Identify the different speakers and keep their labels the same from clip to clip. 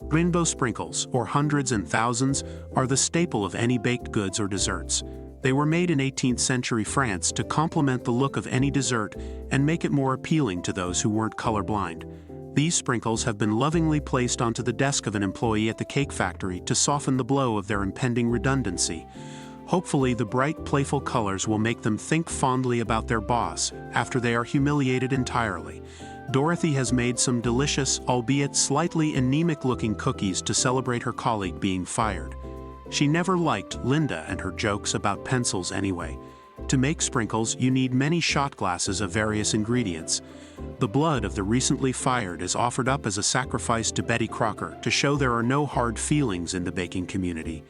Speaker 1: Rainbow sprinkles, or hundreds and thousands, are the staple of any baked goods or desserts. They were made in 18th century France to complement the look of any dessert and make it more appealing to those who weren't colorblind. These sprinkles have been lovingly placed onto the desk of an employee at the cake factory to soften the blow of their impending redundancy. Hopefully, the bright, playful colors will make them think fondly about their boss after they are humiliated entirely. Dorothy has made some delicious, albeit slightly anemic-looking cookies to celebrate her colleague being fired. She never liked Linda and her jokes about pencils anyway. To make sprinkles, you need many shot glasses of various ingredients. The blood of the recently fired is offered up as a sacrifice to Betty Crocker to show there are no hard feelings in the baking community.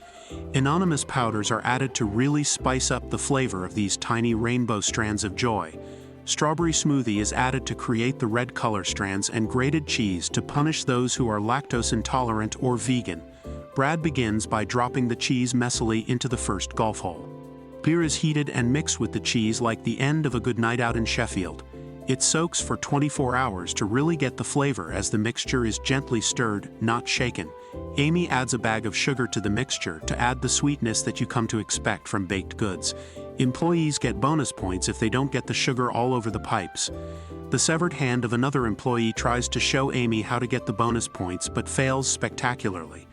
Speaker 1: Anonymous powders are added to really spice up the flavor of these tiny rainbow strands of joy. Strawberry smoothie is added to create the red color strands, and grated cheese to punish those who are lactose intolerant or vegan. Brad begins by dropping the cheese messily into the first golf hole. Beer is heated and mixed with the cheese like the end of a good night out in Sheffield. It soaks for 24 hours to really get the flavor as the mixture is gently stirred, not shaken. Amy adds a bag of sugar to the mixture to add the sweetness that you come to expect from baked goods. Employees get bonus points if they don't get the sugar all over the pipes. The severed hand of another employee tries to show Amy how to get the bonus points but fails spectacularly.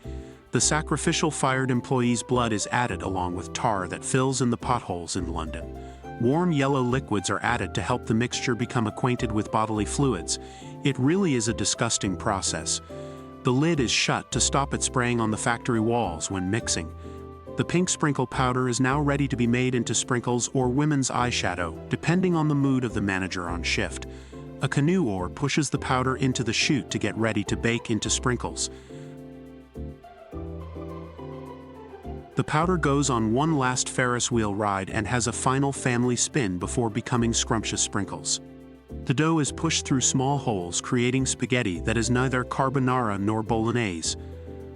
Speaker 1: The sacrificial fired employee's blood is added along with tar that fills in the potholes in London. Warm yellow liquids are added to help the mixture become acquainted with bodily fluids. It really is a disgusting process. The lid is shut to stop it spraying on the factory walls when mixing. The pink sprinkle powder is now ready to be made into sprinkles or women's eyeshadow, depending on the mood of the manager on shift. A canoe oar pushes the powder into the chute to get ready to bake into sprinkles. The powder goes on one last Ferris wheel ride and has a final family spin before becoming scrumptious sprinkles. The dough is pushed through small holes, creating spaghetti that is neither carbonara nor bolognese.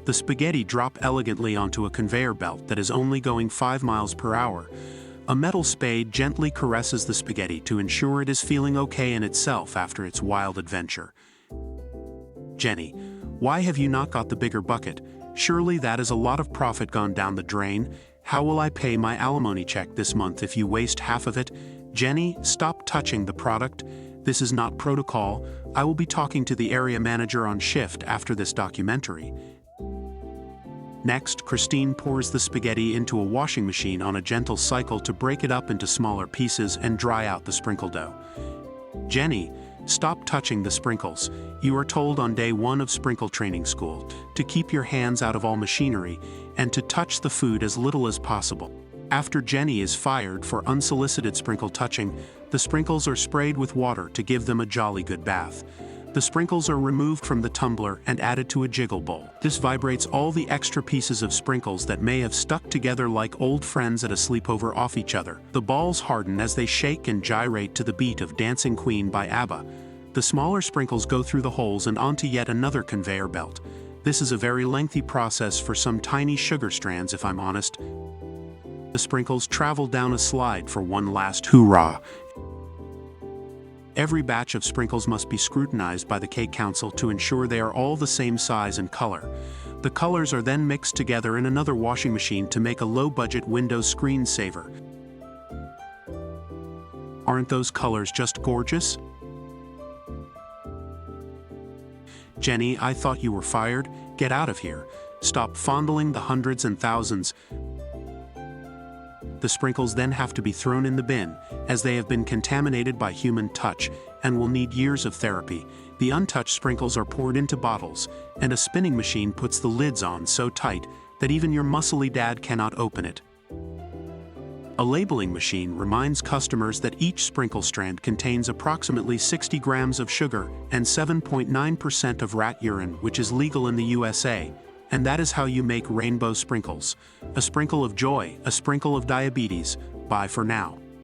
Speaker 1: The spaghetti drop elegantly onto a conveyor belt that is only going 5 miles per hour. A metal spade gently caresses the spaghetti to ensure it is feeling okay in itself after its wild adventure. Jenny, why have you not got the bigger bucket? Surely that is a lot of profit gone down the drain. How will I pay my alimony check this month if you waste half of it? Jenny, stop touching the product. This is not protocol. I will be talking to the area manager on shift after this documentary. Next, Christine pours the spaghetti into a washing machine on a gentle cycle to break it up into smaller pieces and dry out the sprinkle dough. Jenny, stop touching the sprinkles. You are told on day 1 of sprinkle training school to keep your hands out of all machinery and to touch the food as little as possible. After Jenny is fired for unsolicited sprinkle touching, the sprinkles are sprayed with water to give them a jolly good bath. The sprinkles are removed from the tumbler and added to a jiggle bowl. This vibrates all the extra pieces of sprinkles that may have stuck together like old friends at a sleepover off each other. The balls harden as they shake and gyrate to the beat of Dancing Queen by ABBA. The smaller sprinkles go through the holes and onto yet another conveyor belt. This is a very lengthy process for some tiny sugar strands, if I'm honest. The sprinkles travel down a slide for one last hoorah. Every batch of sprinkles must be scrutinized by the Cake Council to ensure they are all the same size and color. The colors are then mixed together in another washing machine to make a low-budget Windows screensaver. Aren't those colors just gorgeous? Jenny, I thought you were fired. Get out of here. Stop fondling the hundreds and thousands. The sprinkles then have to be thrown in the bin, as they have been contaminated by human touch and will need years of therapy. The untouched sprinkles are poured into bottles, and a spinning machine puts the lids on so tight that even your muscly dad cannot open it. A labeling machine reminds customers that each sprinkle strand contains approximately 60 grams of sugar and 7.9% of rat urine, which is legal in the USA. And that is how you make rainbow sprinkles. A sprinkle of joy, a sprinkle of diabetes. Bye for now.